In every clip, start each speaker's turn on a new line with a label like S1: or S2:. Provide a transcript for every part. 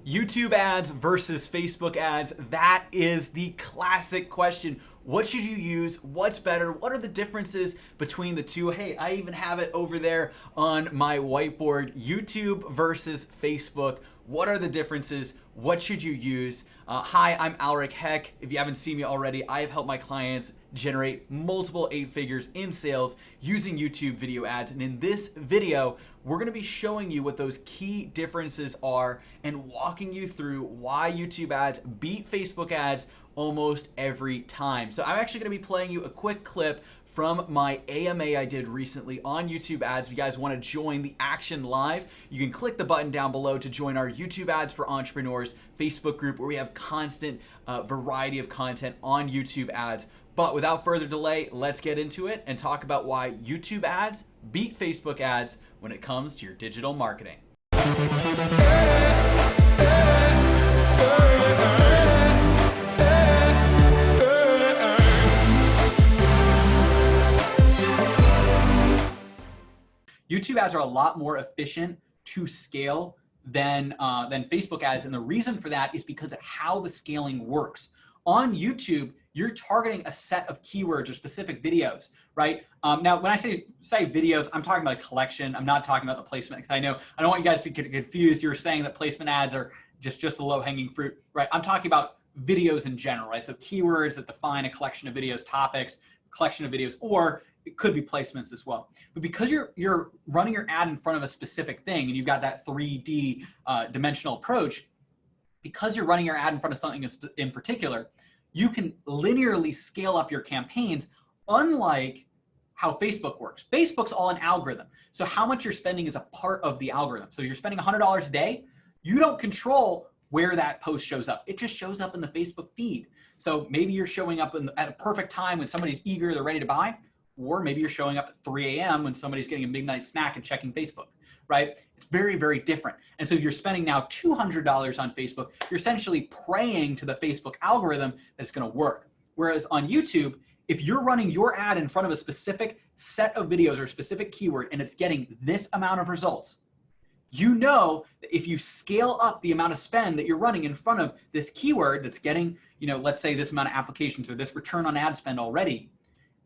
S1: YouTube ads versus Facebook ads, that is the classic question. What should you use? What's better? What are the differences between the two? Hey, I even have it over there on my whiteboard. YouTube versus Facebook. What are the differences? What should you use? Hi, I'm Aleric. Heck, if you haven't seen me already, I have helped my clients generate multiple 8 figures in sales using YouTube video ads. And in this video, we're going to be showing you what those key differences are and walking you through why YouTube ads beat Facebook ads almost every time. So I'm actually going to be playing you a quick clip from my AMA I did recently on YouTube ads. If you guys want to join the action live, you can click the button down below to join our YouTube Ads for Entrepreneurs Facebook group, where we have constant variety of content on YouTube ads. But without further delay, let's get into it and talk about why YouTube ads beat Facebook ads when it comes to your digital marketing. YouTube ads are a lot more efficient to scale than Facebook ads, and the reason for that is because of how the scaling works. On YouTube, you're targeting a set of keywords or specific videos, right? Now, when I say videos, I'm talking about a collection. I'm not talking about the placement, because I don't want you guys to get confused. You're saying that placement ads are just the low-hanging fruit, right? I'm talking about videos in general, right? So keywords that define a collection of videos, topics, collection of videos, or it could be placements as well. But because you're running your ad in front of a specific thing and you've got that 3D dimensional approach, because you're running your ad in front of something in particular, you can linearly scale up your campaigns, unlike how Facebook works. Facebook's all an algorithm. So how much you're spending is a part of the algorithm. So you're spending $100 a day, you don't control where that post shows up. It just shows up in the Facebook feed. So maybe you're showing up at a perfect time when somebody's eager, they're ready to buy, or maybe you're showing up at 3 a.m. when somebody's getting a midnight snack and checking Facebook, right? It's very, very different. And so if you're spending now $200 on Facebook, you're essentially praying to the Facebook algorithm that it's going to work. Whereas on YouTube, if you're running your ad in front of a specific set of videos or specific keyword and it's getting this amount of results, you know that if you scale up the amount of spend that you're running in front of this keyword that's getting, let's say this amount of applications or this return on ad spend already,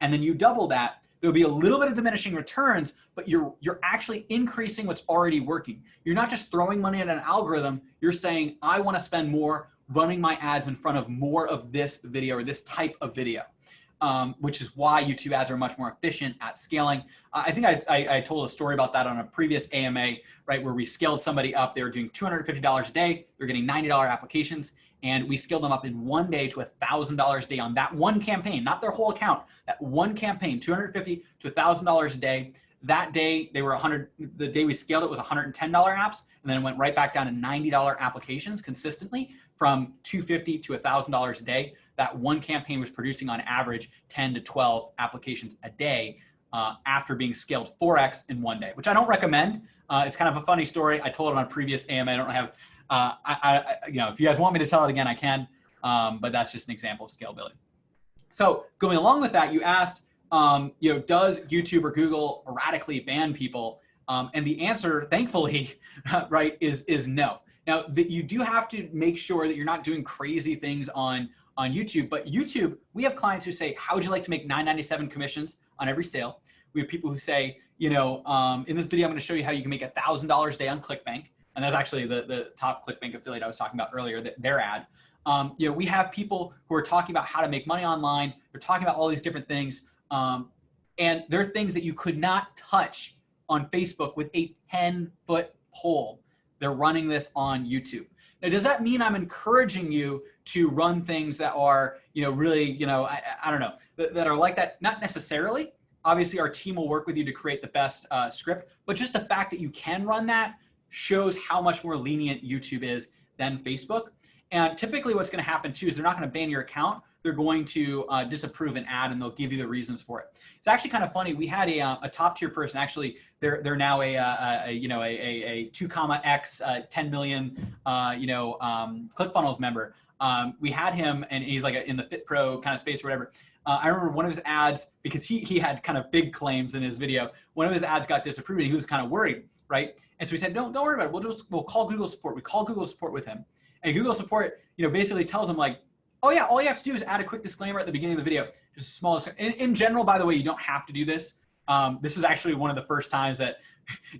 S1: and then you double that, there'll be a little bit of diminishing returns, but you're actually increasing what's already working. You're not just throwing money at an algorithm. You're saying, I want to spend more running my ads in front of more of this video or this type of video, which is why YouTube ads are much more efficient at scaling. I think I told a story about that on a previous AMA, right, where we scaled somebody up. They were doing $250 a day. They're getting $90 applications. And we scaled them up in one day to $1,000 a day on that one campaign, not their whole account. That one campaign, $250 to $1,000 a day. That day, the day we scaled it was $110 apps, and then it went right back down to $90 applications consistently from $250 to $1,000 a day. That one campaign was producing on average 10 to 12 applications a day after being scaled 4x in one day, which I don't recommend. It's kind of a funny story. I told it on a previous AMA. I don't have if you guys want me to tell it again, I can, but that's just an example of scalability. So going along with that, you asked, does YouTube or Google erratically ban people? And the answer, thankfully, right, is no. Now, you do have to make sure that you're not doing crazy things on YouTube, but YouTube, we have clients who say, how would you like to make $9.97 commissions on every sale? We have people who say, in this video, I'm going to show you how you can make $1,000 a day on ClickBank. And that's actually the top ClickBank affiliate I was talking about earlier, their ad. We have people who are talking about how to make money online. They're talking about all these different things. And there are things that you could not touch on Facebook with a 10-foot pole. They're running this on YouTube. Now, does that mean I'm encouraging you to run things that are, really, I don't know, that are like that? Not necessarily. Obviously, our team will work with you to create the best script. But just the fact that you can run that shows how much more lenient YouTube is than Facebook. And typically what's going to happen too is they're not going to ban your account. They're going to disapprove an ad, and they'll give you the reasons for it. It's actually kind of funny. We had a top tier person. Actually, they're now a 2, X 10 million ClickFunnels member. We had him, and he's like in the Fit Pro kind of space or whatever. I remember one of his ads, because he had kind of big claims in his video. One of his ads got disapproved, and he was kind of worried. right? And so we said, don't worry about it. We'll call Google support. We call Google support with him. And Google support, basically tells him like, oh yeah, all you have to do is add a quick disclaimer at the beginning of the video. Just a small disclaimer. In general, by the way, you don't have to do this. This was actually one of the first times that,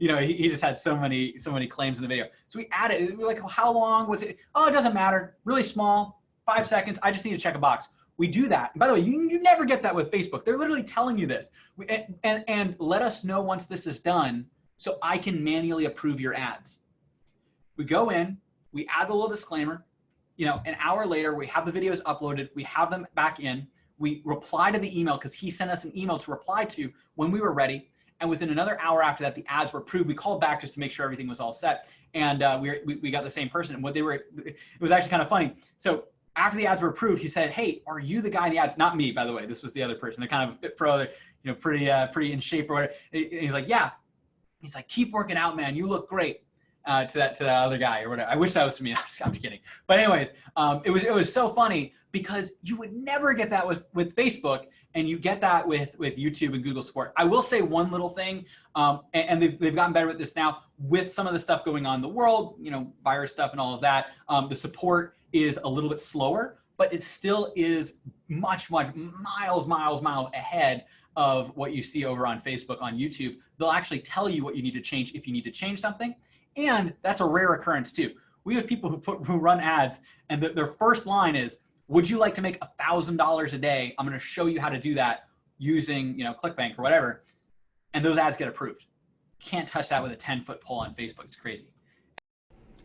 S1: he just had so many claims in the video. So we added, we're like, well, how long was it? Oh, it doesn't matter. Really small, 5 seconds. I just need to check a box. We do that. And by the way, you never get that with Facebook. They're literally telling you this. And let us know once this is done so I can manually approve your ads. We go in, we add the little disclaimer. An hour later, we have the videos uploaded. We have them back in. We reply to the email because he sent us an email to reply to when we were ready. And within another hour after that, the ads were approved. We called back just to make sure everything was all set. And we got the same person. And it was actually kind of funny. So after the ads were approved, he said, hey, are you the guy in the ads? Not me, by the way. This was the other person. They're kind of a fit pro, pretty in shape or whatever. And he's like, yeah. He's like, keep working out, man. You look great. To that other guy or whatever. I wish that was me. I'm just kidding. But anyways, it was so funny because you would never get that with Facebook, and you get that with YouTube and Google support. I will say one little thing, and they've gotten better with this now with some of the stuff going on in the world, virus stuff and all of that. The support is a little bit slower, but it still is much miles ahead of what you see over on Facebook, on YouTube. They'll actually tell you what you need to change if you need to change something. And that's a rare occurrence too. We have people who run ads, and their first line is, would you like to make $1,000 a day? I'm going to show you how to do that using, ClickBank or whatever. And those ads get approved. Can't touch that with a 10-foot pole on Facebook. It's crazy.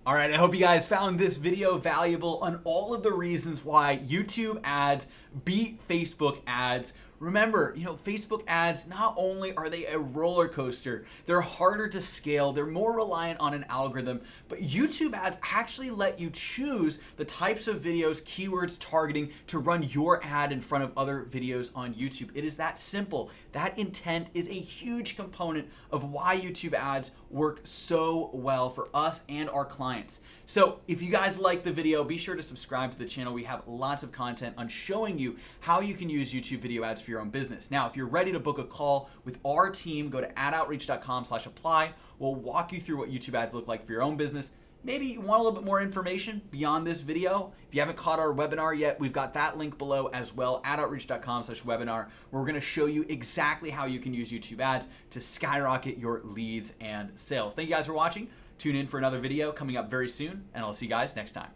S1: All right, I hope you guys found this video valuable on all of the reasons why YouTube ads beat Facebook ads. Remember, Facebook ads, not only are they a roller coaster, they're harder to scale, they're more reliant on an algorithm, but YouTube ads actually let you choose the types of videos, keywords, targeting to run your ad in front of other videos on YouTube. It is that simple. That intent is a huge component of why YouTube ads work so well for us and our clients. So if you guys like the video, be sure to subscribe to the channel. We have lots of content on showing you how you can use YouTube video ads for your own business. Now, if you're ready to book a call with our team, go to adoutreach.com/apply. We'll walk you through what YouTube ads look like for your own business. Maybe you want a little bit more information beyond this video. If you haven't caught our webinar yet, we've got that link below as well, adoutreach.com/webinar, where we're going to show you exactly how you can use YouTube ads to skyrocket your leads and sales. Thank you guys for watching. Tune in for another video coming up very soon, and I'll see you guys next time.